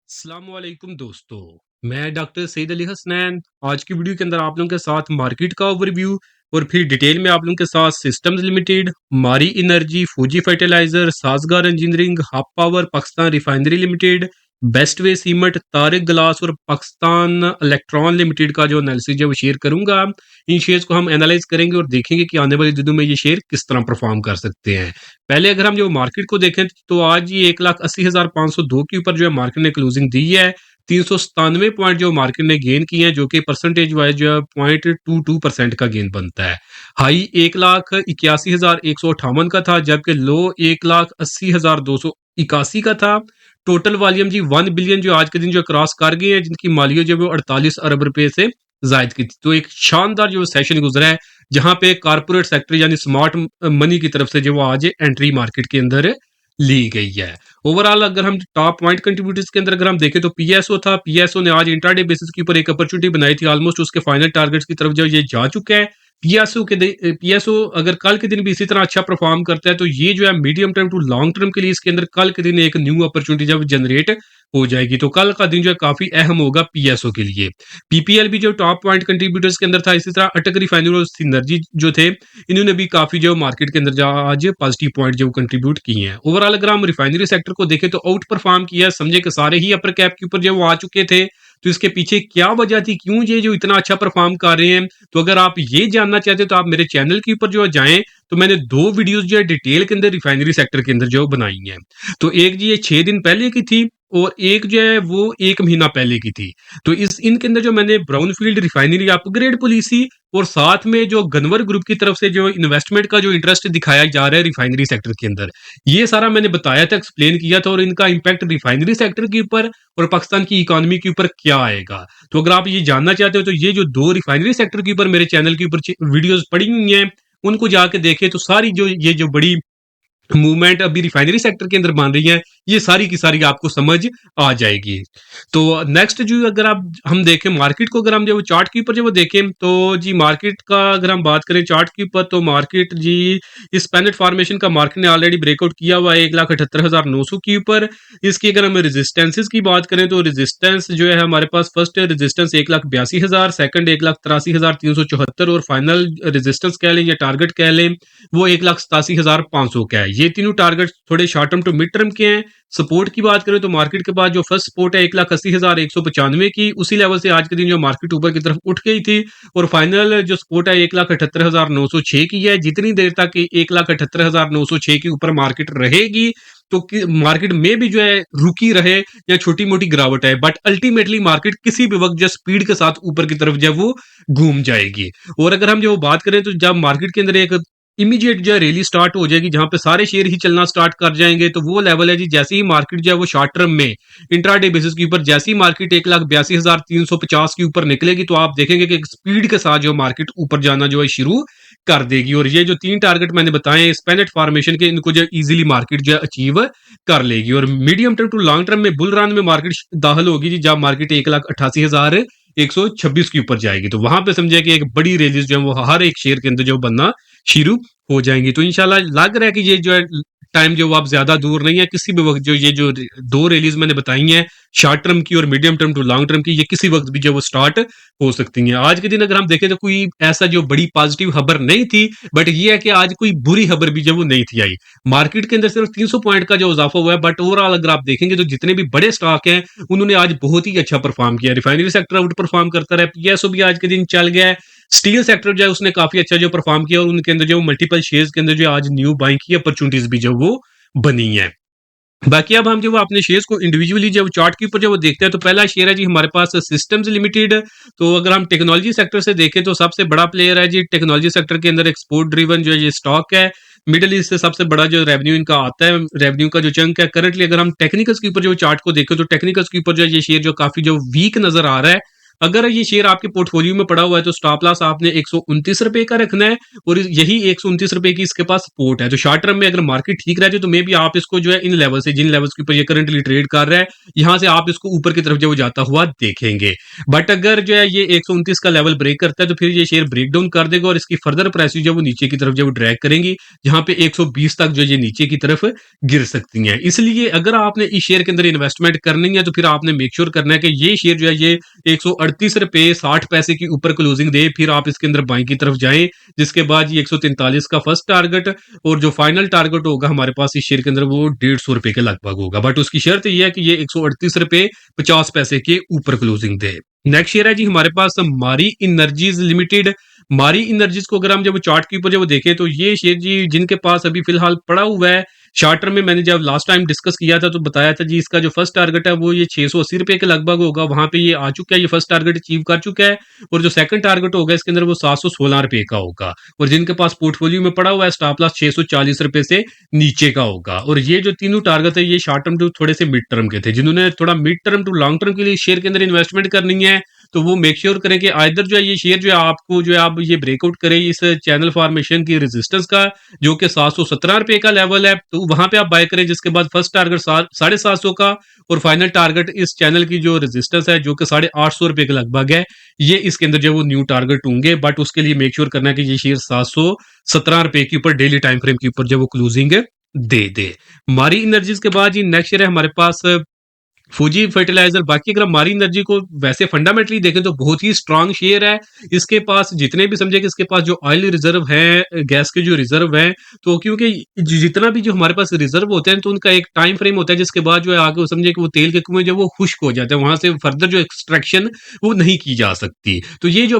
अस्सलामुअलैकुम दोस्तों, मैं डॉक्टर सईद अली हसनैन। आज की वीडियो के अंदर आप लोगों के साथ मार्केट का ओवरव्यू और फिर डिटेल में आप लोगों के साथ systems limited, Mari energy, Fauji fertiliser, Sazgar engineering, hub power, Pakistan refinery limited, best way cement, Tariq glass और पाकिस्तान इलेक्ट्रॉन लिमिटेड का जो एनालिसिस है वो शेयर करूंगा। इन शेयर्स को हम एनालाइज करेंगे और देखेंगे कि आने वाले दिनों में ये शेयर किस तरह परफॉर्म कर सकते हैं। पहले अगर हम जो मार्केट को देखें तो आज ये 1,80,502 के ऊपर जो है मार्केट ने क्लोजिंग दी है। 397 पॉइंट जो मार्केट ने गेन किए हैं, जो कि परसेंटेज वाइज जो है 0.22% का गेन बनता है। हाई 1,81,158 का था, जबकि लो 1,80,281 का था। टोटल वॉल्यूम जी 1 बिलियन जो आज के दिन जो क्रॉस कर गए हैं, जिनकी मालियत जो है वो 48 अरब रुपए से जायद की थी। तो एक शानदार जो सेशन गुजरा है, जहां पे कारपोरेट सेक्टर यानी स्मार्ट मनी की तरफ से जो वो आज एंट्री मार्केट के अंदर ली गई है। ओवरऑल अगर हम टॉप पॉइंट कंट्रीब्यूटर्स के अंदर अगर हम देखें तो पीएसओ था। पीएसओ ने आज इंट्राडे बेसिस के ऊपर एक अपॉर्चुनिटी बनाई थी, ऑलमोस्ट उसके फाइनल टारगेट्स की तरफ जो ये जा चुका है। पीएसओ अगर कल के दिन भी इसी तरह अच्छा परफॉर्म करता है तो ये जो है medium term to long term के लिए इसके अंदर कल के दिन एक न्यू अपॉर्चुनिटी जब जनरेट हो जाएगी, तो कल का दिन जो है काफी अहम होगा पीएसओ के लिए। पीपीएल भी जो टॉप पॉइंट कंट्रीब्यूटर्स के अंदर था, इसी तरह अटक रिफाइनरी और सिनर्जी जो थे, इन्होंने भी काफी जो मार्केट के अंदर आज पॉजिटिव पॉइंट जो कंट्रीब्यूट किए हैं। ओवरऑल अगर हम रिफाइनरी सेक्टर को देखें तो आउट परफॉर्म किया, समझे कि सारे ही अपर कैप के ऊपर जो वो आ चुके थे। तो इसके पीछे क्या वजह थी, क्यों ये जो इतना अच्छा परफॉर्म कर रहे हैं? तो अगर आप ये जानना चाहते हो तो आप मेरे चैनल के ऊपर जो है जाएं, तो मैंने 2 वीडियोस जो है डिटेल के अंदर रिफाइनरी सेक्टर के अंदर जो बनाई हैं। तो एक जी ये 6 दिन पहले की थी और एक जो है वो 1 महीना पहले की थी। तो इनके अंदर जो मैंने ब्राउनफील्ड रिफाइनरी अपग्रेड पॉलिसी और साथ में जो गनवर ग्रुप की तरफ से जो इन्वेस्टमेंट का जो इंटरेस्ट दिखाया जा रहा है रिफाइनरी सेक्टर के अंदर, ये सारा मैंने बताया था, एक्सप्लेन किया था, और इनका इम्पैक्ट रिफाइनरी सेक्टर के ऊपर और पाकिस्तान की इकोनॉमी के ऊपर क्या आएगा। तो अगर आप ये जानना चाहते हो तो ये जो 2 रिफाइनरी सेक्टर के ऊपर मेरे चैनल के ऊपर वीडियोस पड़ी हुई हैं, उनको जाके देखें तो सारी जो ये जो बड़ी मूवमेंट अभी रिफाइनरी सेक्टर के अंदर बन रही है, ये सारी की सारी आपको समझ आ जाएगी। तो नेक्स्ट जो अगर आप हम देखें मार्केट को, अगर हम जो चार्ट के ऊपर जो वो देखें तो जी मार्केट का अगर हम बात करें चार्ट के ऊपर, तो मार्केट जी इस पैनेट फॉर्मेशन का मार्केट ने ऑलरेडी ब्रेकआउट किया हुआ है 1,78,900 के ऊपर। इसकी अगर हम रेजिस्टेंसेस की बात करें तो रेजिस्टेंस जो है हमारे पास, फर्स्ट रेजिस्टेंस 1,82,000, सेकंड 1,83,374 और फाइनल रेजिस्टेंस कह लें या टारगेट कह लें वो 1,87,500 का है। ये तीनों टारगेट थोड़े short term to mid term के हैं। सपोर्ट की बात करें तो मार्केट के पास जो फर्स्ट सपोर्ट है 1,80,195 की, उसी लेवल से आज के दिन जो मार्केट ऊपर की तरफ उठ गई थी। और फाइनल जो सपोर्ट है 1,78,906 की है। जितनी देर तक 1,78,906 के ऊपर मार्केट रहेगी तो मार्केट में भी जो है रुकी रहे या छोटी मोटी गिरावट है, बट अल्टीमेटली मार्केट किसी भी वक्त जो स्पीड के साथ ऊपर की तरफ जो वो घूम जाएगी। और अगर हम जो बात करें तो जब मार्केट के अंदर एक इमीडिएट जो है रैली स्टार्ट हो जाएगी, जहां पे सारे शेयर ही चलना स्टार्ट कर जाएंगे, तो वो लेवल है जी जैसे ही मार्केट जो है वो शॉर्ट टर्म में इंट्राडे बेसिस के ऊपर जैसे ही मार्केट 1,82,350 के ऊपर निकलेगी, तो आप देखेंगे कि स्पीड के साथ जो मार्केट ऊपर जाना जो है शुरू कर देगी। और ये जो 3 टारगेट मैंने बताए स्पेनेट फॉर्मेशन के, इनको जो इजीली मार्केट जो है अचीव कर लेगी। और medium term to long term में बुल रन में मार्केट दाखिल होगी जी जब मार्केट 1,88,126 के ऊपर जाएगी, तो वहां पे समझे कि एक बड़ी रैली जो है वो हर एक शेयर के अंदर जो बनना शुरू हो जाएंगी। तो इंशाल्लाह लग रहा है कि ये जो है टाइम जो आप ज्यादा दूर नहीं है, किसी भी वक्त जो ये जो 2 रैलीज मैंने बताई हैं शॉर्ट टर्म की और medium term to long term की, ये किसी वक्त भी जो वो स्टार्ट हो सकती हैं। आज के दिन अगर हम देखें तो कोई ऐसा जो बड़ी पॉजिटिव खबर नहीं थी, बट ये है कि आज कोई बुरी खबर भी जो वो नहीं थी आई। मार्केट के अंदर सिर्फ 300 पॉइंट का जो इजाफा हुआ है, बट ओवरऑल अगर आप देखेंगे तो जितने भी बड़े स्टॉक हैं उन्होंने आज बहुत ही अच्छा परफॉर्म किया। रिफाइनरी सेक्टर आउट परफॉर्म करता रहा, पीएसओ भी आज के दिन चल गया है। स्टील सेक्टर जो है उसने काफी अच्छा जो परफॉर्म किया और उनके अंदर जो मल्टीपल शेयर्स के अंदर जो आज न्यू बाइंग की अपॉर्चुनिटीज भी जो वो बनी है। बाकी अब हम जो वो अपने शेयर्स को इंडिविजुअली जब चार्ट के ऊपर जब वो देखते हैं तो पहला शेयर है जी हमारे पास सिस्टम्स लिमिटेड। तो अगर हम टेक्नोलॉजी सेक्टर से देखें तो सबसे बड़ा प्लेयर है जी टेक्नोलॉजी सेक्टर के अंदर, एक्सपोर्ट ड्रिवन जो है ये स्टॉक है। मिडिल ईस्ट से सबसे बड़ा जो रेवेन्यू इनका आता है, रेवेन्यू का जो चंक है। करंटली अगर हम टेक्निकल्स के ऊपर जो चार्ट को देखें तो टेक्निकल्स के ऊपर जो ये शेयर जो काफी जो वीक नजर आ रहा है, अगर ये शेयर आपके पोर्टफोलियो में पड़ा हुआ है तो स्टॉप लॉस आपने ₹129 का रखना है और यही ₹129 की इसके पास सपोर्ट है। तो शॉर्ट टर्म में अगर मार्केट ठीक रहती है तो मे बी आप इसको जो है इन लेवल से, जिन लेवल्स के ऊपर ये करंटली ट्रेड कर रहा है, यहाँ से आप इसको ऊपर की तरफ जो वो जाता हुआ देखेंगे। बट अगर जो है ये 129 का लेवल ब्रेक करता है तो फिर ये शेयर ब्रेक डाउन कर देगा और इसकी फर्दर प्राइसेस जो वो नीचे की तरफ जो वो ड्रैग करेंगी, जहाँ पे 120 तक जो ये नीचे की तरफ गिर सकती हैं। इसलिए अगर आपने इस शेयर के अंदर इन्वेस्टमेंट करनी है तो फिर आपने मेक श्योर करना है कि ये शेयर जो है ये ₹138.60 के ऊपर क्लोजिंग दे, फिर आप इसके अंदर बाइंग की तरफ जाएं, जिसके बाद ये 143 का फर्स्ट टारगेट और जो फाइनल टारगेट होगा हमारे पास इस शेयर के अंदर वो ₹150 के लगभग होगा। बट उसकी शर्त ये है कि ये ₹138.50 के ऊपर क्लोजिंग दे। नेक्स्ट शेयर है जी हमारे पास मारी इनर्जीज लिमिटेड। मारी इनर्जीज को अगर हम जब चार्ट के ऊपर जब देखें तो ये शेयर जी जिनके पास अभी फिलहाल पड़ा हुआ है, शॉर्ट टर्म में मैंने जब लास्ट टाइम डिस्कस किया था तो बताया था जी इसका जो फर्स्ट टारगेट है वो ये ₹680 के लगभग होगा, वहां पे ये आ चुका है, ये फर्स्ट टारगेट अचीव कर चुका है और जो सेकंड टारगेट होगा इसके अंदर वो ₹716 का होगा और जिनके पास पोर्टफोलियो में पड़ा हुआ है स्टॉप लॉस ₹640 से नीचे का होगा। और ये जो तीनों टारगेट है ये शॉर्ट टर्म टू थोड़े से मिड टर्म के थे। जिन्होंने थोड़ा mid term to long term के लिए शेयर के अंदर इन्वेस्टमेंट करनी है तो वो मेक श्योर करें कि आइदर जो है ये शेयर जो है आपको जो है आप ये ब्रेकआउट करें इस चैनल फॉर्मेशन की रेजिस्टेंस का, जो कि ₹717 का लेवल है, तो वहां पे आप बाय करें, जिसके बाद फर्स्ट टारगेट 750 का और फाइनल टारगेट इस चैनल की जो रेजिस्टेंस है जो कि ₹850 के लगभग है, ये इसके अंदर जो वो न्यू टारगेट होंगे। बट उसके लिए मेक श्योर करना है कि ये शेयर ₹717 के ऊपर डेली टाइम फ्रेम के ऊपर जो वो क्लोजिंग दे। मारी एनर्जीज के बाद ये नेक्स्ट शेयर है हमारे पास फूजी फर्टिलाइजर। बाकी अगर हमारी एनर्जी को वैसे फंडामेंटली देखें तो बहुत ही स्ट्रांग शेयर है। इसके पास जितने भी समझे कि इसके पास जो ऑयल रिजर्व है, गैस के जो रिजर्व है, तो क्योंकि जितना भी जो हमारे पास रिजर्व होते हैं तो उनका एक टाइम फ्रेम होता है जिसके बाद जो है आगे वो समझे कि वो तेल के कुएं जो वो खुश्क हो जाते हैं, वहां से फर्दर जो एक्सट्रैक्शन वो नहीं की जा सकती। तो ये जो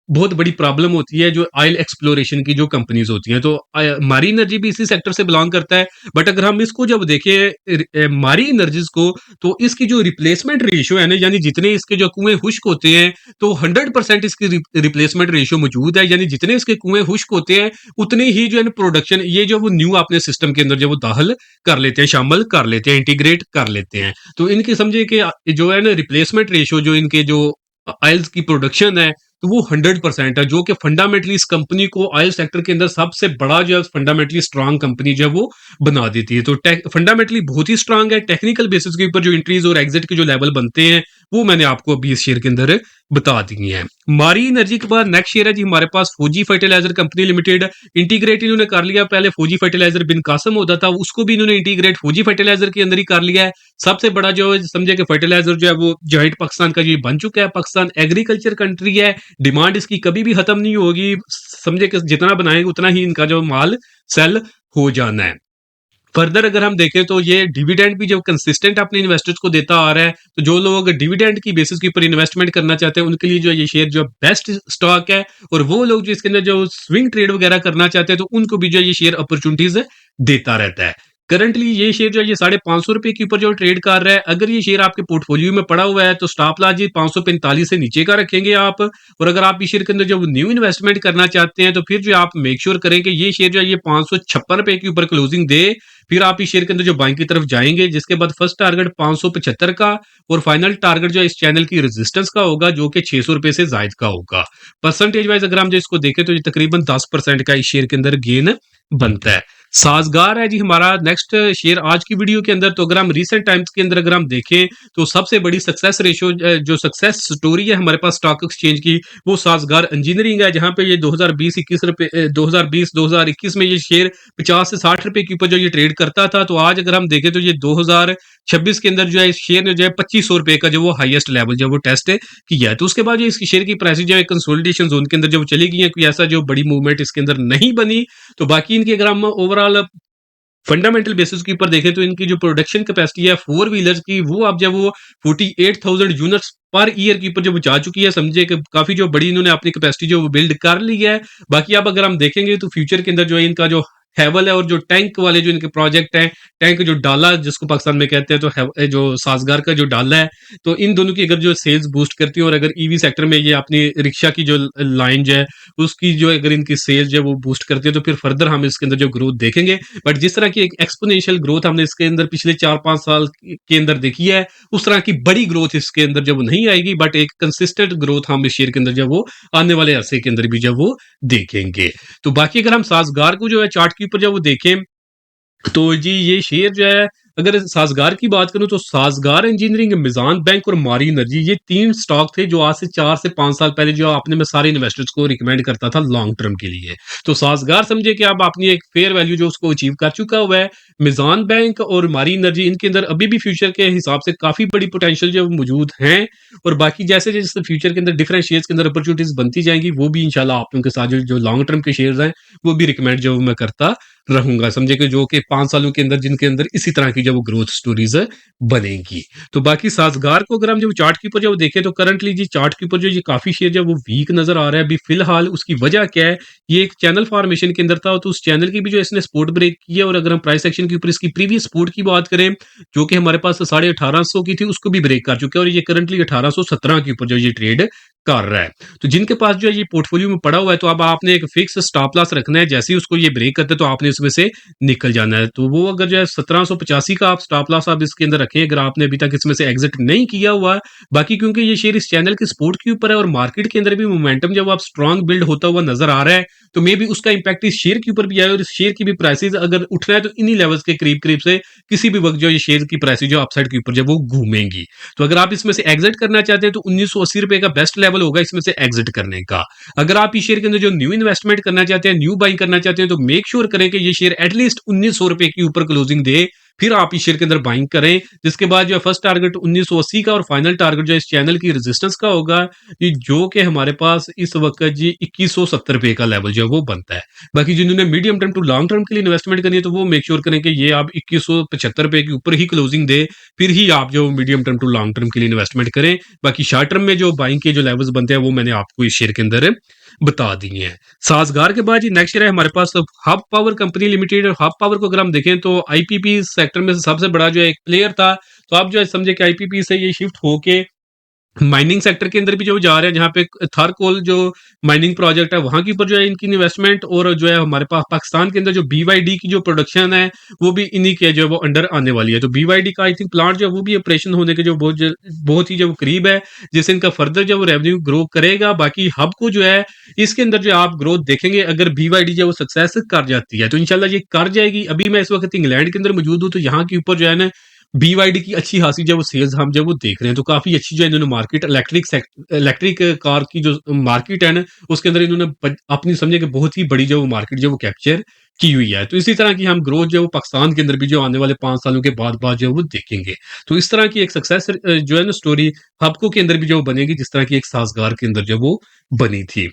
बहुत बड़ी प्रॉब्लम होती है जो ऑयल एक्सप्लोरेशन की जो कंपनीज होती हैं, तो मारी एनर्जी भी इसी सेक्टर से बिलोंग करता है। बट अगर हम इसको जब देखें मारी एनर्जीज को, तो इसकी जो रिप्लेसमेंट रेशियो है ना, यानी जितने इसके जो कुएं खुश्क होते हैं तो 100% इसकी रिप्लेसमेंट रेशियो मौजूद है, यानी जितने इसके कुएं खुश्क होते हैं उतने ही जो है प्रोडक्शन ये जो वो न्यू अपने सिस्टम के अंदर जो वो दाखिल कर लेते हैं, शामिल कर लेते हैं, इंटीग्रेट कर लेते हैं। तो इनकी समझे कि जो है ना रिप्लेसमेंट रेशियो जो इनके जो ऑयल्स की प्रोडक्शन है तो वो 100% है, जो कि फंडामेंटली इस कंपनी को ऑयल सेक्टर के अंदर सबसे बड़ा जो है फंडामेंटली स्ट्रांग कंपनी जो है वो बना देती है। तो फंडामेंटली बहुत ही स्ट्रांग है। टेक्निकल बेसिस के ऊपर जो एंट्रीज और एग्जिट के जो लेवल बनते हैं वो मैंने आपको अभी इस शेयर के अंदर बता दी है। मारी एनर्जी के बाद नेक्स्ट शेयर है जी हमारे पास फौजी फर्टिलाइजर कंपनी लिमिटेड। इंटीग्रेट इन्होंने कर लिया, पहले फौजी फर्टिलाइजर बिन कासम होता था उसको भी इन्होंने इंटीग्रेट फौजी फर्टिलाइजर के अंदर ही कर लिया है। सबसे बड़ा जो है समझे कि फर्टिलाइजर जो है वो जॉइंट पाकिस्तान का जो बन चुका है। पाकिस्तान एग्रीकल्चर कंट्री है, डिमांड इसकी कभी भी खत्म नहीं होगी, समझे कि जितना बनाएंगे उतना ही इनका जो माल सेल हो जाना है। फर्दर अगर हम देखें तो ये डिविडेंड भी जो कंसिस्टेंट अपने इन्वेस्टर्स को देता आ रहा है, तो जो लोग डिविडेंड की बेसिस के ऊपर इन्वेस्टमेंट करना चाहते हैं उनके लिए जो ये शेयर जो बेस्ट स्टॉक है, और वो लोग जो इसके अंदर जो स्विंग ट्रेड वगैरह करना चाहते हैं तो उनको भी जो ये शेयर अपॉर्चुनिटीज देता रहता है। करंटली ये शेयर जो है ये ₹550 के ऊपर जो ट्रेड कर रहा है। अगर ये शेयर आपके पोर्टफोलियो में पड़ा हुआ है तो स्टॉप लॉस जी 545 से नीचे का रखेंगे आप। और अगर आप इस शेयर के अंदर जब न्यू इन्वेस्टमेंट करना चाहते हैं तो फिर जो आप मेक श्योर करें कि ये शेयर जो है ये ₹556 के ऊपर क्लोजिंग दे, फिर आप इस शेयर के अंदर जो बाइंग की तरफ जाएंगे, जिसके बाद फर्स्ट टारगेट 575 का और फाइनल टारगेट जो है इस चैनल की रेजिस्टेंस का होगा जो कि ₹600 से जायद का होगा। परसेंटेज वाइज अगर हम जो इसको देखें तो ये तकरीबन 10% का इस शेयर के अंदर गेन बनता है। साजगार है जी हमारा नेक्स्ट शेयर आज की वीडियो के अंदर। तो अगर हम रिसेंट टाइम्स के अंदर अगर हम देखें तो सबसे बड़ी सक्सेस रेशियो जो सक्सेस स्टोरी है हमारे पास स्टॉक एक्सचेंज की वो साजगार इंजीनियरिंग है, जहां पे ये 2021 में ये शेयर 50 से 60 रुपए के ऊपर जो ये ट्रेड करता था। तो आज अगर हम देखें तो ये 2026 के अंदर जो है इस शेयर ने जो है ₹2500 का जो वो हाईएस्ट लेवल जो वो टेस्ट किया है। तो उसके बाद जो इसकी शेयर की प्राइस जो है कंसोलिडेशन जोन के अंदर जो चली गई है, कोई ऐसा जो बड़ी मूवमेंट इसके अंदर नहीं बनी। तो बाकी इनकी अगर हम ओवरऑल फंडामेंटल बेसिस के ऊपर देखें तो इनकी जो प्रोडक्शन कैपेसिटी है फोर व्हीलर्स की वो अब जब वो 48,000 यूनिट्स पर ईयर के ऊपर जब जा चुकी है, समझे कि काफी जो बड़ी इन्होंने अपनी कैपेसिटी जो बिल्ड कर ली है। बाकी अब अगर हम देखेंगे तो फ्यूचर के अंदर जो है इनका जो हैवल है और जो टैंक वाले जो इनके प्रोजेक्ट हैं, टैंक जो डाला जिसको पाकिस्तान में कहते हैं, तो जो साजगार का जो डाला है, तो इन दोनों की अगर जो सेल्स बूस्ट करती है और अगर ईवी सेक्टर में ये अपनी रिक्शा की जो लाइन जो है उसकी जो अगर इनकी सेल्स जो है वो बूस्ट करती है, तो फिर फर्दर हम इसके अंदर जो ग्रोथ देखेंगे। बट जिस तरह की एक एक्सपोनेंशियल ग्रोथ हमने इसके अंदर पिछले 4-5 साल के अंदर देखी है, उस तरह की बड़ी ग्रोथ इसके अंदर जब नहीं आएगी, बट एक कंसिस्टेंट ग्रोथ हम इस शेयर के अंदर जब वो आने वाले अरसे के अंदर भी जब वो देखेंगे। तो बाकी अगर हम साजगार को जो है चार्ट के ऊपर जब वो देखें, तो जी ये शेयर जो है, अगर साजगार की बात करूं तो साजगार इंजीनियरिंग, मिजान बैंक और मारी एनर्जी, ये तीन स्टॉक थे जो आज से 4 से 5 साल पहले जो आपने मैं सारे इन्वेस्टर्स को रिकमेंड करता था लॉन्ग टर्म के लिए। तो साजगार समझे कि अब अपनी एक फेयर वैल्यू जो उसको अचीव कर चुका हुआ है। मिजान बैंक और मारी एनर्जी, इनके अंदर अभी भी फ्यूचर के हिसाब से काफी बड़ी पोटेंशियल जो मौजूद हैं, और बाकी जैसे जैसे फ्यूचर के अंदर डिफरेंट शेयर्स के अंदर अपॉर्चुनिटीज बनती जाएंगी, वो भी इंशाल्लाह आप लोगों के साथ जो लॉन्ग टर्म के शेयर्स हैं वो भी रिकमेंड जो मैं करता रहूंगा, समझे कि जो कि 5 सालों के अंदर जिनके अंदर इसी तरह की जो वो ग्रोथ स्टोरीज बनेगी। तो बाकी साजगार को अगर हम जब चार्ट के ऊपर जब देखें, तो करंटली जी चार्ट के ऊपर जो ये काफी शेयर जो वो वीक नजर आ रहा है अभी फिलहाल। उसकी वजह क्या है, ये एक चैनल फॉर्मेशन के अंदर था, तो उस चैनल की भी जो इसने सपोर्ट ब्रेक की है, और अगर हम प्राइस एक्शन के ऊपर इसकी प्रीवियस सपोर्ट की बात करें जो कि हमारे पास 1850 की थी, उसको भी ब्रेक कर चुका है, और ये करंटली 1817 के ऊपर जो ये ट्रेड कर रहा है। तो जिनके पास जो है ये पोर्टफोलियो में पड़ा हुआ है, तो अब आपने एक फिक्स स्टॉप लॉस रखना है, जैसे ही उसको ये ब्रेक करते हैं तो आपने इसमें से निकल जाना है। तो वो अगर जो है 1785 का आप स्टॉप लॉस आप इसके अंदर रखें, अगर आपने अभी तक इसमें से एग्जिट नहीं किया हुआ। बाकी क्योंकि ये शेयर इस चैनल की सपोर्ट के ऊपर है और मार्केट के अंदर भी मोमेंटम जब आप स्ट्रॉन्ग बिल्ड होता हुआ नजर आ रहा है, तो मे भी उसका इंपैक्ट इस शेयर के ऊपर भी आए, और इस शेयर की भी प्राइसेस अगर उठना है तो इन्हीं लेवल्स के करीब करीब से किसी भी वक्त जो ये शेयर की प्राइसेस जो अपसाइड के ऊपर जब वो घूमेंगी। तो अगर आप इसमें से एग्जिट करना चाहते हैं तो 1980 रुपए का बेस्ट लेवल होगा इसमें से एग्जिट करने का। अगर आप इस शेयर के अंदर जो न्यू इन्वेस्टमेंट करना चाहते हैं, न्यू बाइंग करना चाहते हैं, तो मेक श्योर करें कि ये शेयर एटलीस्ट 1900 रुपए के ऊपर क्लोजिंग दे, फिर आप इस शेयर के अंदर बाइंग करें। जिसके बाद जो फर्स्ट टारगेट 1980 का और फाइनल टारगेट जो इस चैनल की रेजिस्टेंस का होगा, ये जो कि हमारे पास इस वक्त जी 2170 रुपए का लेवल जो है वो बनता है। बाकी जिन्होंने medium term to long term के लिए इन्वेस्टमेंट करनी है, तो वो मेक श्योर करें कि ये आप 2175 रुपए के ऊपर ही क्लोजिंग दे, फिर ही आप जो medium term to long term के लिए इन्वेस्टमेंट करें। बाकी शॉर्ट टर्म में जो बाइंग के जो लेवल्स बनते हैं वो मैंने आपको इस शेयर के अंदर बता दिए हैं। साजगार के बाद जी नेक्स्ट शेयर है हमारे पास हब पावर कंपनी लिमिटेड। और हब पावर को अगर हम देखें तो आईपीपी सेक्टर में से सबसे बड़ा जो है एक प्लेयर था, तो आप जो है समझे कि आईपीपी से ये शिफ्ट होके माइनिंग सेक्टर के अंदर भी जो जा रहे हैं, जहाँ पे थरकोल जो माइनिंग प्रोजेक्ट है वहां के ऊपर जो है इनकी इन्वेस्टमेंट, और जो है हमारे पास पाकिस्तान के अंदर जो बीवाईडी की जो प्रोडक्शन है वो भी इन्हीं के जो है वो अंडर आने वाली है। तो बीवाईडी का आई थिंक प्लांट जो है वो भी ऑपरेशन होने के जो बहुत ही जो करीब है, जिससे इनका फर्दर जो रेवेन्यू ग्रो करेगा। बाकी हब को जो है इसके अंदर जो आप ग्रोथ देखेंगे, अगर बीवाईडी जो है वो सक्सेस कर जाती है तो इंशाल्लाह ये कर जाएगी। अभी मैं इस वक्त इंग्लैंड के अंदर मौजूद हूँ, तो यहाँ के ऊपर जो है ना बीवाईडी की अच्छी खासी जो वो सेल्स हम जब वो देख रहे हैं, तो काफी अच्छी जो है इन्होंने मार्केट इलेक्ट्रिक कार की जो मार्केट है ना, उसके अंदर इन्होंने अपनी समझे कि बहुत ही बड़ी जो वो मार्केट जो वो कैप्चर की हुई है। तो इसी तरह की हम ग्रोथ जो वो पाकिस्तान के अंदर भी जो आने वाले 5 सालों के बाद जो है वो देखेंगे। तो इस तरह की एक सक्सेस जो है ना स्टोरी हबको के अंदर भी जो बनेगी, जिस तरह की एक साजगार के अंदर जो वो बनी थी।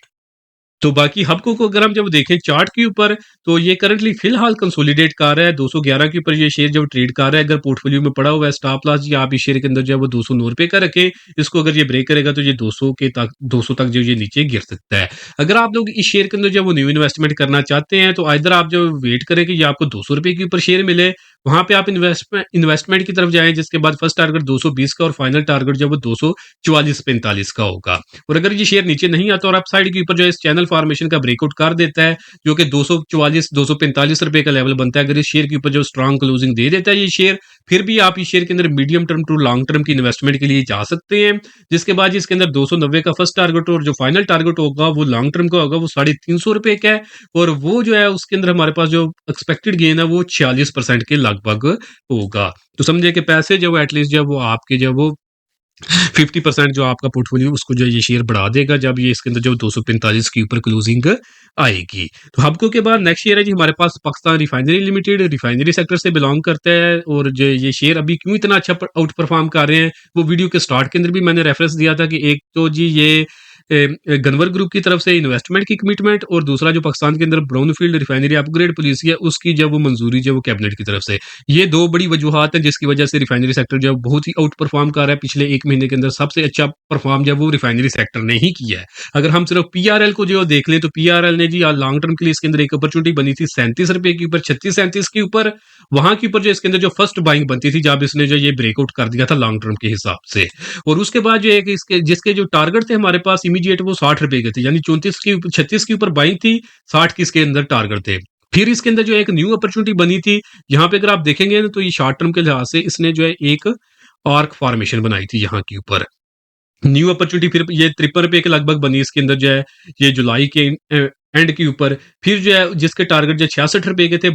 तो बाकी हबको को अगर हम जब देखें चार्ट के ऊपर, तो ये करंटली फिलहाल कंसोलिडेट कर रहा है 211 के ऊपर ये शेयर जब ट्रेड कर रहा है। अगर पोर्टफोलियो में पड़ा हुआ है स्टॉप लॉस जी आप इस शेयर के अंदर जो है वो 209 रुपए का रखें। इसको अगर ये ब्रेक करेगा तो ये 200 तक जो ये नीचे गिर सकता है। अगर आप लोग इस शेयर के अंदर जो वो न्यू इन्वेस्टमेंट करना चाहते हैं, तो इधर आप जो वेट करें कि ये आपको 200 रुपए के ऊपर शेयर मिले, वहां पे आप इन्वेस्टमेंट की तरफ जाएं, जिसके बाद फर्स्ट टारगेट 220 का और फाइनल टारगेट जो है वो 244-45 का होगा। और अगर ये शेयर नीचे नहीं आता और अपसाइड के ऊपर जो है इस चैनल फॉर्मेशन का ब्रेकआउट कर देता है, जो कि 244-245 रुपए का लेवल बनता है, अगर इस शेयर के ऊपर जो स्ट्रॉन्ग क्लोजिंग दे देता है ये शेयर, फिर भी आप इस शेयर के अंदर medium term to long term की इन्वेस्टमेंट के लिए जा सकते हैं। जिसके बाद इसके अंदर 290 का फर्स्ट टारगेट और जो फाइनल टारगेट होगा वो लॉन्ग टर्म का होगा, वो 350 रुपए का है। और वो जो है उसके अंदर हमारे पास जो एक्सपेक्टेड गेन है वो 46% के लगभग होगा। तो समझे कि पैसे जो है एटलीस्ट जो है वो आपके जो है वो 50% जो आपका पोर्टफोलियो उसको जो ये शेयर बढ़ा देगा, जब ये इसके अंदर जो 245 के ऊपर क्लोजिंग आएगी। तो हबको के बाद नेक्स्ट शेयर है जी हमारे पास Pakistan refinery limited. Refinery sector से बिलोंग करता है, और जो ये शेयर अभी क्यों इतना अच्छा आउट परफॉर्म कर रहे हैं, वो वीडियो के स्टार्ट के अंदर भी मैंने रेफरेंस दिया था कि एक तो जी ये गनवर ग्रुप की तरफ से इन्वेस्टमेंट की कमिटमेंट, और दूसरा जो पाकिस्तान के अंदर ब्राउनफील्ड रिफाइनरी अपग्रेड पॉलिसी है उसकी जो वो मंजूरी जो वो कैबिनेट की तरफ से। ये दो बड़ी वजूहत है जिसकी वजह से रिफाइनरी सेक्टर जो है बहुत ही आउट परफॉर्म कर रहा है। पिछले एक महीने के अंदर सबसे अच्छा परफॉर्म जो है वो रिफाइनरी सेक्टर ने ही किया है। अगर हम सिर्फ पीआरएल को जो देख लें तो पीआरएल ने जी लॉन्ग टर्म के लिए इसके अंदर एक अपॉर्चुनिटी बनी थी 37 रुपए के ऊपर, 36-37 के ऊपर, वहां के ऊपर जो इसके अंदर जो फर्स्ट बाइंग बनती थी जब इसने जो ये ब्रेकआउट कर दिया था लॉन्ग टर्म के हिसाब से। और उसके बाद जो एक इसके जिसके जो टारगेट थे हमारे पास इमीडिएट वो 60 रुपए के थे, यानी 36 के ऊपर बाइंग थी, 60 के इसके अंदर टारगेट थे। फिर इसके अंदर जो एक न्यू अपॉर्चुनिटी बनी थी, यहाँ पे अगर आप देखेंगे ना तो ये शॉर्ट टर्म के लिहाज से इसने जो है एक आर्क फॉर्मेशन बनाई थी यहाँ के ऊपर। न्यू अपॉर्चुनिटी फिर ये 53 रुपए के लगभग बनी इसके अंदर जो है ये जुलाई के एंड के ऊपर। फिर जो है जिसके टारगेट जो 66 रुपए के थे,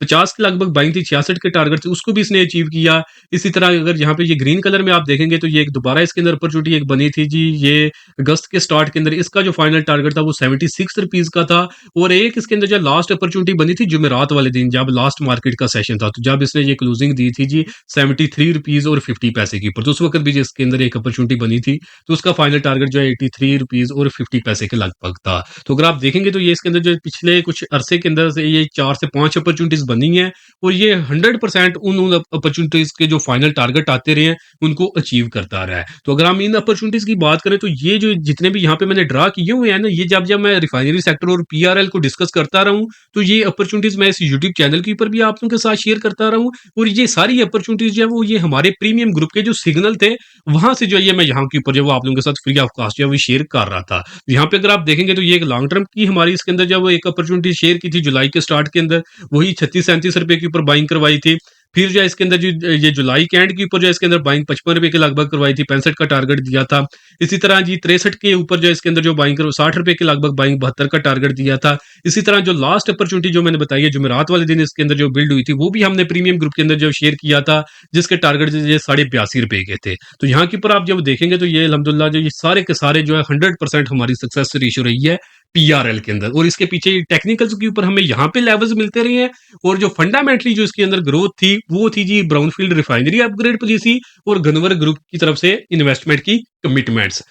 50 के लगभग बाइंग थी, 66 के टारगेट थे, उसको भी इसने अचीव किया। इसी तरह अगर यहाँ पे ये ग्रीन कलर में आप देखेंगे तो ये एक दोबारा इसके अंदर अपॉर्चुनिटी एक बनी थी जी, ये अगस्त के स्टार्ट के अंदर इसका जो फाइनल टारगेट था वो 76 रुपीज का था। और एक इसके अंदर जो लास्ट अपॉर्चुनिटी बनी थी जुमेरात वाले दिन जब लास्ट मार्केट का सेशन था, तो जब इसने ये क्लोजिंग दी थी जी 73 रुपीज और 50 पैसे के ऊपर, तो उस वक्त भी इसके अंदर एक अपॉर्चुनिटी बनी थी, तो उसका फाइनल टारगेट जो है 83 रुपीज और 50 पैसे के लगभग था। तो अगर आप देखेंगे तो ये इसके अंदर जो पिछले कुछ अरसे के अंदर से ये 4 से 5 अपॉर्चुनिटीज बनी हैं, और ये 100% उन अपॉर्चुनिटीज के जो फाइनल टारगेट आते रहे हैं उनको अचीव करता रहा है। तो अगर हम इन अपॉर्चुनिटीज की बात करें तो ये जो जितने भी यहाँ पे मैंने ड्रा किए हुए हैं ना, ये जब जब मैं रिफाइनरी सेक्टर और पीआरएल को डिस्कस करता रहा हूँ तो ये अपॉर्चुनिटीज मैं इस यूट्यूब चैनल के ऊपर भी आप लोगों के साथ शेयर करता रहा हूँ। और ये सारी अपॉर्चुनिटीज जो है वो ये हमारे प्रीमियम ग्रुप के जो सिग्नल थे वहां से जो है ये मैं यहाँ के ऊपर जो वो आप लोगों के साथ फ्री ऑफ कॉस्ट जो है वो शेयर कर रहा था। यहाँ पे अगर आप देखेंगे तो ये एक लॉन्ग टर्म की हमारी इसके अंदर जब वो एक अपॉर्चुनिटी शेयर की थी जुलाई के स्टार्ट के अंदर, वही 36-37 रुपए के ऊपर बाइंग करवाई थी। फिर जो है इसके अंदर जो ये जुलाई के एंड के ऊपर जो है इसके अंदर बाइंग 55 रुपए के लगभग करवाई थी, 65 का टारगेट दिया था। इसी तरह जी 63 के ऊपर जो है इसके अंदर जो बाइंग 60 रुपए के लगभग बाइंग 72 का टारगेट दिया था। इसी तरह जो लास्ट अपॉर्चुनिटी जो मैंने बताई है जुमेरात वाले दिन इसके अंदर जो बिल्ड हुई थी वो भी हमने प्रीमियम ग्रुप के अंदर जो शेयर किया था, जिसके टारगेट जो ये 82.5 रुपए के थे। तो यहाँ के ऊपर आप जब देखेंगे तो ये अल्हम्दुलिल्लाह जो ये सारे के सारे जो है 100% हमारी सक्सेस रेशियो रही है पीआरएल के अंदर। और इसके पीछे टेक्निकल्स के ऊपर हमें यहाँ पे लेवल्स मिलते रहे हैं, और जो फंडामेंटली जो इसके अंदर ग्रोथ थी वो थी जी ब्राउनफील्ड रिफाइनरी अपग्रेड पॉलिसी और गनवर ग्रुप की तरफ से इन्वेस्टमेंट की कमिटमेंट्स।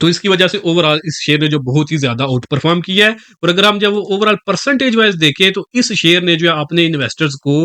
तो इसकी वजह से ओवरऑल इस शेयर ने जो बहुत ही ज्यादा आउट परफॉर्म किया है। और अगर हम जब वो ओवरऑल परसेंटेज वाइज देखें तो इस शेयर ने जो है अपने इन्वेस्टर्स को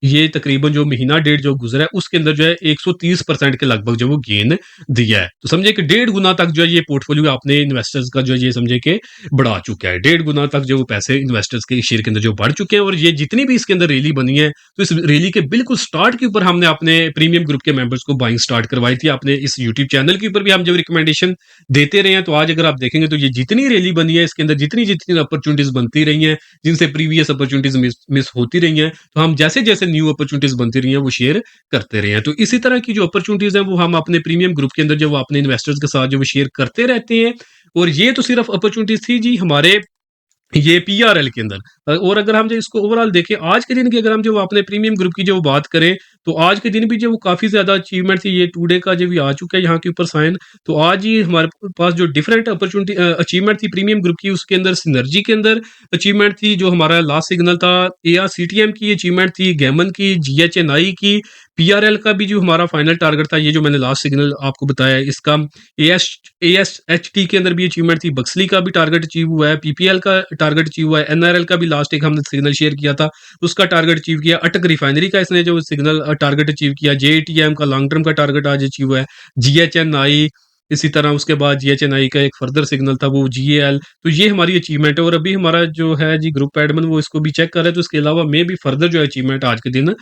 ये तकरीबन जो महीना डेढ़ जो गुजरा है उसके अंदर जो है 130% के लगभग जो वो गेन दिया है। तो समझे कि 1.5 गुना तक जो है ये पोर्टफोलियो अपने इन्वेस्टर्स का जो है ये समझे कि बढ़ा चुका है। 1.5 गुना तक जो वो पैसे इन्वेस्टर्स के शेयर के अंदर जो बढ़ चुके हैं। और ये जितनी भी इसके अंदर रैली बनी है तो इस रैली के बिल्कुल स्टार्ट के ऊपर हमने अपने प्रीमियम ग्रुप के मेंबर्स को बाइंग स्टार्ट करवाई थी। अपने इस यूट्यूब चैनल के ऊपर भी हम जब रिकमेंडेशन देते रहे हैं, तो आज अगर आप देखेंगे तो ये जितनी रैली बनी है इसके अंदर जितनी जितनी अपॉर्चुनिटीज बनती रही हैं, जिनसे प्रीवियस अपॉर्चुनिटीज मिस होती रही हैं, तो हम जैसे जैसे न्यू अपॉर्चुनिटीज बनती रही हैं वो शेयर करते रहे हैं। तो इसी तरह की जो अपॉर्चुनिटीज हैं वो हम अपने प्रीमियम ग्रुप के अंदर जो वो अपने इन्वेस्टर्स के साथ जो वो शेयर करते रहते हैं। और ये तो सिर्फ अपॉर्चुनिटीज थी जी हमारे ये पीआरएल के अंदर। और अगर हम जो इसको ओवरऑल देखें आज के दिन की, अगर हम जो अपने प्रीमियम ग्रुप की जो बात करें तो आज के दिन भी जो वो काफी ज्यादा अचीवमेंट थी। ये टुडे का जो भी आ चुका है यहाँ के ऊपर साइन, तो आज ही हमारे पास जो डिफरेंट अपॉर्चुनिटी अचीवमेंट थी प्रीमियम ग्रुप की, उसके अंदर सिनर्जी के अंदर अचीवमेंट थी जो हमारा लास्ट सिग्नल था, एआरसीटीएम की अचीवमेंट थी, गैमन की, जीएचएनआई की, पीआरएल का भी जो हमारा फाइनल टारगेट था, ये जो मैंने लास्ट सिग्नल आपको बताया इसका, एएसएचटी के अंदर भी अचीवमेंट थी, बक्सली का भी टारगेट अचीव हुआ है, पीपीएल का टारगेट अचीव हुआ है, एनआरएल का भी लास्ट एक हमने सिग्नल शेयर किया था उसका टारगेट अचीव किया, अटक रिफाइनरी का इसने जो सिग्नल टारगेट अचीव किया, जेटीएम का लॉन्ग टर्म का टारगेट आज अचीव हुआ है, जीएचएनआई, इसी तरह उसके बाद जीएचएनआई का एक फर्दर सिग्नल था वो जीएल। तो ये हमारी अचीवमेंट है। और अभी हमारा जो है जी ग्रुप एडमिन वो इसको भी चेक कर रहा है, तो इसके अलावा मैं भी फर्दर जो अचीवमेंट आज के दिन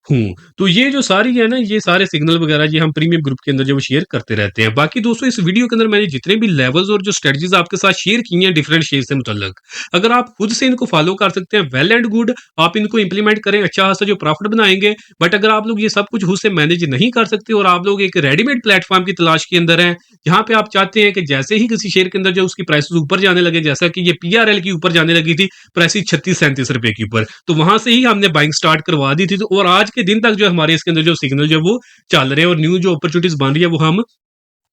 हूँ। तो ये जो सारी है ना, ये सारे सिग्नल वगैरह ये हम प्रीमियम ग्रुप के अंदर जो शेयर करते रहते हैं। बाकी दोस्तों इस वीडियो के अंदर मैंने जितने भी लेवल्स और जो स्ट्रेटजीज आपके साथ शेयर की हैं डिफरेंट शेयर से मुतल्लिक, अगर आप खुद से इनको फॉलो कर सकते हैं वेल एंड गुड, आप इनको इंप्लीमेंट करें, अच्छा खासा जो प्रॉफिट बनाएंगे। बट अगर आप लोग ये सब कुछ खुद से मैनेज नहीं कर सकते और आप लोग एक रेडीमेड प्लेटफॉर्म की तलाश के अंदर हैं, जहां पे आप चाहते हैं कि जैसे ही किसी शेयर के अंदर जो उसकी प्राइसेस ऊपर जाने लगे, जैसा कि ये पीआरएल की ऊपर जाने लगी थी प्राइस 36-37 रुपए के ऊपर, तो वहां से ही हमने बाइंग स्टार्ट करवा दी थी। तो और आज के दिन तक जो हमारे इसके अंदर जो सिग्नल जो वो चल रहे हैं और न्यू जो अपॉर्चुनिटीज बन रही है वो हम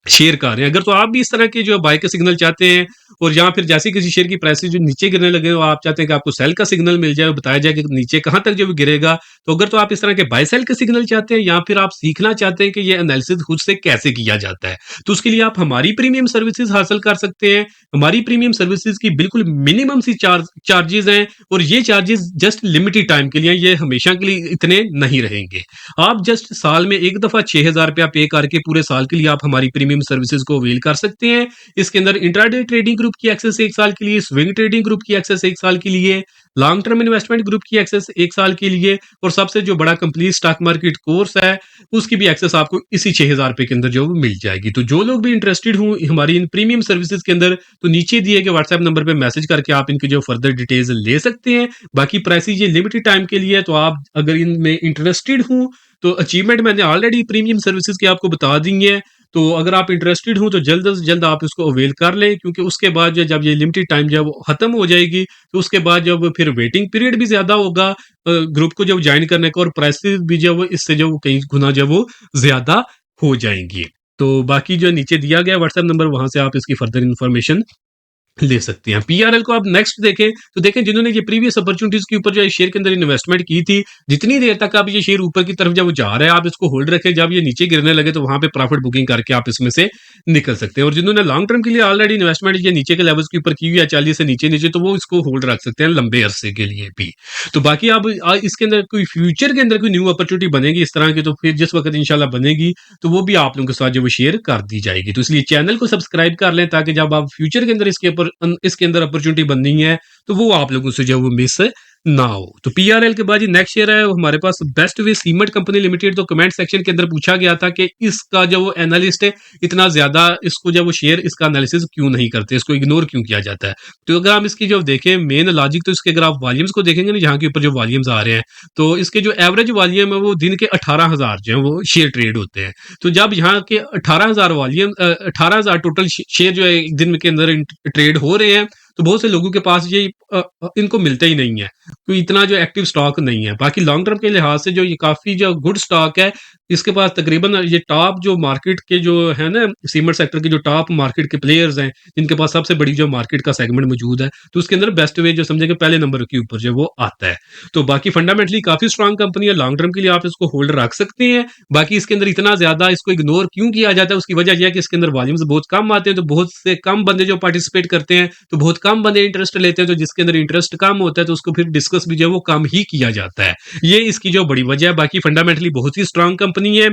शेयर कर रहे हैं। अगर तो आप भी इस तरह के जो बाय का सिग्नल चाहते हैं और या फिर जैसे किसी शेयर की प्राइसेस जो नीचे गिरने लगे हो, आप चाहते हैं कि आपको सेल का सिग्नल मिल जाए, बताया जाए कि नीचे कहाँ तक जो गिरेगा। तो अगर तो आप इस तरह के बाय सेल के सिग्नल चाहते हैं या फिर आप सीखना चाहते हैं कि ये एनालिसिस खुद से कैसे किया जाता है, तो उसके लिए आप हमारी प्रीमियम सर्विसेज हासिल कर सकते हैं। हमारी प्रीमियम सर्विसेज की बिल्कुल मिनिमम सी चार्जेस हैं और ये चार्जेस जस्ट लिमिटेड टाइम के लिए हैं, ये हमेशा के लिए इतने नहीं रहेंगे। आप जस्ट साल में एक दफा 6,000 रुपया पे करके पूरे साल के लिए आप हमारी प्रीमियम सर्विसेज को अवेल कर सकते हैं। इसके अंदर इंट्राडे ट्रेडिंग ग्रुप की एक्सेस 1 साल के लिए, स्विंग ट्रेडिंग ग्रुप की एक्सेस 1 साल के लिए, लॉन्ग टर्म इन्वेस्टमेंट ग्रुप की एक्सेस 1 साल के लिए और सबसे जो बड़ा कंप्लीट स्टॉक मार्केट कोर्स है उसकी भी एक्सेस आपको इसी 6,000 रुपए के अंदर जो वो मिल जाएगी। तो जो लोग भी इंटरेस्टेड हों हमारी इन प्रीमियम सर्विसेज के अंदर, तो नीचे दिए गए व्हाट्सएप नंबर पे मैसेज करके आप इनकी जो फर्दर डिटेल्स ले सकते हैं। बाकी प्राइसेज ये लिमिटेड टाइम के लिए है, तो आप अगर इनमें इंटरेस्टेड हूँ तो अचीवमेंट मैंने ऑलरेडी प्रीमियम सर्विसेज की आपको बता दी है। तो अगर आप इंटरेस्टेड हो तो जल्द से जल्द आप इसको अवेल कर लें, क्योंकि उसके बाद जब ये लिमिटेड टाइम जब खत्म हो जाएगी तो उसके बाद जब फिर वेटिंग पीरियड भी ज्यादा होगा ग्रुप को जब ज्वाइन करने का, और प्राइसेस भी जब इससे जो कई गुना जब वो ज्यादा हो जाएंगी। तो बाकी जो नीचे दिया गया व्हाट्सएप नंबर, वहां से आप इसकी फर्दर इन्फॉर्मेशन ले सकते हैं। पीआरएल को आप नेक्स्ट देखें तो देखें जिन्होंने ये प्रीवियस अपॉर्चुनिटीज के ऊपर जो है शेयर के अंदर इन्वेस्टमेंट की थी, जितनी देर तक आप ये शेयर ऊपर की तरफ जब वो जा रहा है आप इसको होल्ड रखें, जब ये नीचे गिरने लगे तो वहां पे प्रॉफिट बुकिंग करके आप इसमें से निकल सकते हैं। और जिन्होंने लॉन्ग टर्म के लिए ऑलरेडी इन्वेस्टमेंट ये नीचे के लेवल्स के ऊपर की हुई है 40 से नीचे, तो वो इसको होल्ड रख सकते हैं लंबे अरसे के लिए भी। तो बाकी आप इसके अंदर कोई फ्यूचर के अंदर कोई न्यू अपॉर्चुनिटी बनेगी इस तरह की, तो फिर जिस वक्त इंशाल्लाह बनेगी तो वो भी आप लोगों के साथ जो वो शेयर कर दी जाएगी। तो इसलिए चैनल को सब्सक्राइब कर लें ताकि जब आप फ्यूचर के अंदर इसके अंदर अपॉर्चुनिटी बननी है तो वो आप लोगों से जो वो मिस ना हो। तो पीआरएल के बाद नेक्स्ट शेयर है हमारे पास best way cement company limited. तो कमेंट सेक्शन के अंदर पूछा गया था कि इसका जो वो एनालिस्ट है इतना ज्यादा इसको जब वो शेयर इसका एनालिसिस क्यों नहीं करते, इसको इग्नोर क्यों किया जाता है। तो अगर हम इसकी जो देखें मेन लॉजिक, तो इसके अगर आप वॉल्यूम्स को देखेंगे ना, जहाँ के ऊपर जो वॉल्यूम्स आ रहे हैं, तो इसके जो एवरेज वॉल्यूम है वो दिन के 18,000 जो है वो शेयर ट्रेड होते हैं। तो जब यहाँ के 18,000 वॉल्यूम 18,000 टोटल शेयर जो है एक दिन के अंदर ट्रेड हो रहे हैं, तो बहुत से लोगों के पास ये इनको मिलते ही नहीं है, तो इतना जो एक्टिव स्टॉक नहीं है। बाकी लॉन्ग टर्म के लिहाज से जो ये काफी जो गुड स्टॉक है, इसके पास तकरीबन ये टॉप जो मार्केट के जो है ना सीमेंट सेक्टर के जो टॉप मार्केट के प्लेयर्स हैं, जिनके पास सबसे बड़ी जो मार्केट का सेगमेंट मौजूद है, तो उसके अंदर बेस्ट वे जो समझे कि पहले नंबर के ऊपर जो वो आता है। तो बाकी फंडामेंटली काफी स्ट्रांग कंपनी है, लॉन्ग टर्म के लिए आप इसको होल्ड रख सकते हैं। बाकी इसके अंदर इतना ज्यादा इसको इग्नोर क्यों किया जाता है, उसकी वजह यह है कि इसके अंदर वॉल्यूम्स बहुत कम आते हैं, तो बहुत से कम बंदे जो पार्टिसिपेट करते हैं, तो बहुत कम बंदे इंटरेस्ट लेते हैं, तो जिसके अंदर इंटरेस्ट कम होता है तो उसको फिर डिस्कस भी जो है वो कम ही किया जाता है। ये इसकी जो बड़ी वजह है। बाकी फंडामेंटली बहुत ही स्ट्रांग कंपनी है।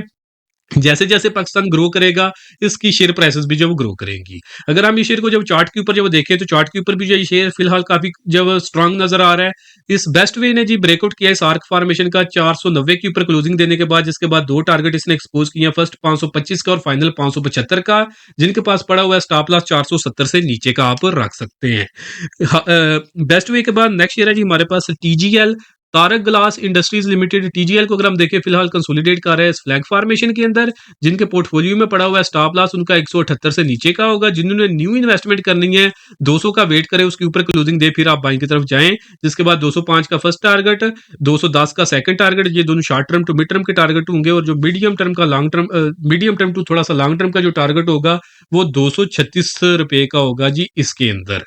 जैसे जैसे पाकिस्तान ग्रो करेगा इसकी शेयर प्राइसेस भी जब ग्रो करेंगी। अगर हम ये शेयर को जब चार्ट के ऊपर जब देखें तो चार्ट के ऊपर भी जो ये शेयर फिलहाल काफी जब स्ट्रांग नजर आ रहा है। इस बेस्ट वे ने जी ब्रेकआउट किया इस आर्क फॉर्मेशन का 490 के ऊपर क्लोजिंग देने के बाद, जिसके बाद दो टारगेट इसने एक्सपोज किए, फर्स्ट 525 का और फाइनल 575 का, जिनके पास पड़ा हुआ है स्टॉप लॉस 470 से नीचे का आप रख सकते हैं। बेस्ट वे के बाद नेक्स्ट शेयर है जी हमारे पास TGL, Tariq glass industries limited. TGL को अगर हम देखें फिलहाल कंसोलिडेट कर रहे हैं इस फ्लैग फॉर्मेशन के अंदर, जिनके पोर्टफोलियो में पड़ा हुआ है स्टॉप लॉस उनका 178 से नीचे का होगा। जिन्होंने न्यू इन्वेस्टमेंट करनी है 200 का वेट करें, उसके ऊपर क्लोजिंग दे फिर आप बाइंग की तरफ जाएं। जिसके बाद 205 का फर्स्ट टारगेट, 210 का सेकंड टारगेट, ये दोनों short term to mid term के टारगेट होंगे। और जो मीडियम टर्म का long term medium term to थोड़ा सा लॉन्ग टर्म का जो टारगेट होगा वो 236 रुपए का होगा जी इसके अंदर।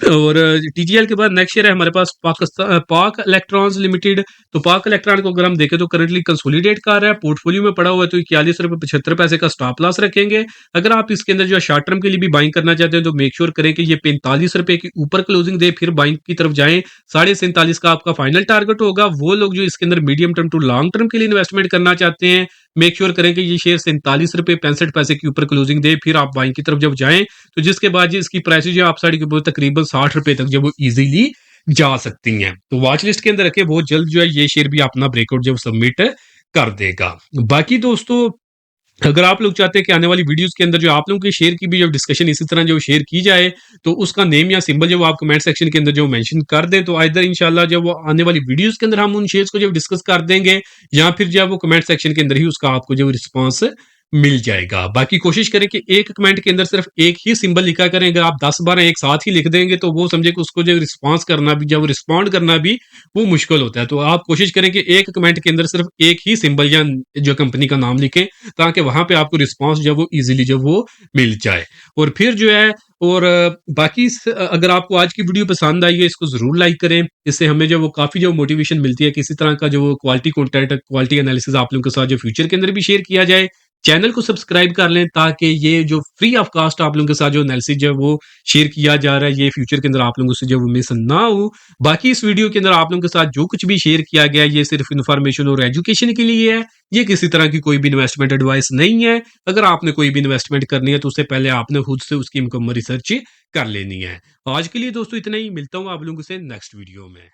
और टीजीएल के बाद नेक्स्ट शेयर है हमारे पास पाकिस्तान पाक इलेक्ट्रॉन्स लिमिटेड। तो पाक इलेक्ट्रॉन को अगर हम देखें तो करंटली कंसोलिडेट कर रहा है, पोर्टफोलियो में पड़ा हुआ है, तो 41 रुपए 75 पैसे का स्टॉप लॉस रखेंगे। अगर आप इसके अंदर जो शॉर्ट टर्म के लिए भी बाइंग करना चाहते हैं तो मेक श्योर करें कि ये 45 रुपए के ऊपर क्लोजिंग दे फिर बाइंग की तरफ जाएं। 47.5 का आपका फाइनल टारगेट होगा। वो लोग जो इसके अंदर medium term to long term के लिए इन्वेस्टमेंट करना चाहते हैं, मेक श्योर करें कि ये शेयर 47 रुपए 65 पैसे के ऊपर क्लोजिंग दे फिर आप बाइंग की तरफ जब जाएं, तो जिसके बाद इसकी प्राइस जो आप साइड के ऊपर तकरीबन 60 रुपए तक जब वो इजीली जा सकती हैं। तो वॉच लिस्ट के अंदर रखे, बहुत जल्द जो है ये शेयर भी अपना ब्रेकआउट जब सबमिट कर देगा। बाकी दोस्तों अगर आप लोग चाहते हैं कि आने वाली वीडियोस के अंदर जो आप लोगों के शेयर की भी जब डिस्कशन इसी तरह जो शेयर की जाए, तो उसका नेम या सिंबल जो आप कमेंट सेक्शन के अंदर जो मेंशन कर दें, तो आइदर इंशाल्लाह जब वो आने वाली वीडियोस के अंदर हम उन शेयर्स को जब डिस्कस कर देंगे, या फिर जब वो कमेंट सेक्शन के अंदर ही उसका आपको जो रिस्पॉन्स मिल जाएगा। बाकी कोशिश करें कि एक कमेंट के अंदर सिर्फ एक ही सिंबल लिखा करें। अगर आप 10-12 एक साथ ही लिख देंगे तो वो समझे कि उसको जो रिस्पॉन्स करना भी, जब रिस्पॉन्ड करना भी वो मुश्किल होता है। तो आप कोशिश करें कि एक कमेंट के अंदर सिर्फ एक ही सिंबल या जो कंपनी का नाम लिखें, ताकि वहां पे आपको रिस्पॉन्स जब वो इजीली जब वो मिल जाए। और फिर जो है, और बाकी अगर आपको आज की वीडियो पसंद आई है, इसको जरूर लाइक करें। इससे हमें जो वो काफी जो मोटिवेशन मिलती है, किसी तरह का जो क्वालिटी कंटेंट, क्वालिटी एनालिसिस आप लोगों के साथ जो फ्यूचर के अंदर भी शेयर किया जाए। चैनल को सब्सक्राइब कर लें ताकि ये जो फ्री ऑफ कास्ट आप लोगों के साथ जो एनालिसिस जो है वो शेयर किया जा रहा है, ये फ्यूचर के अंदर आप लोगों से जो मिस ना हो। बाकी इस वीडियो के अंदर आप लोगों के साथ जो कुछ भी शेयर किया गया है, ये सिर्फ इन्फॉर्मेशन और एजुकेशन के लिए है। ये किसी तरह की कोई भी इन्वेस्टमेंट एडवाइस नहीं है। अगर आपने कोई भी इन्वेस्टमेंट करनी है तो उससे पहले आपने खुद से उसकी मुकम्मल रिसर्च कर लेनी है। आज के लिए दोस्तों इतना ही, मिलता हूँ आप लोगों से नेक्स्ट वीडियो में।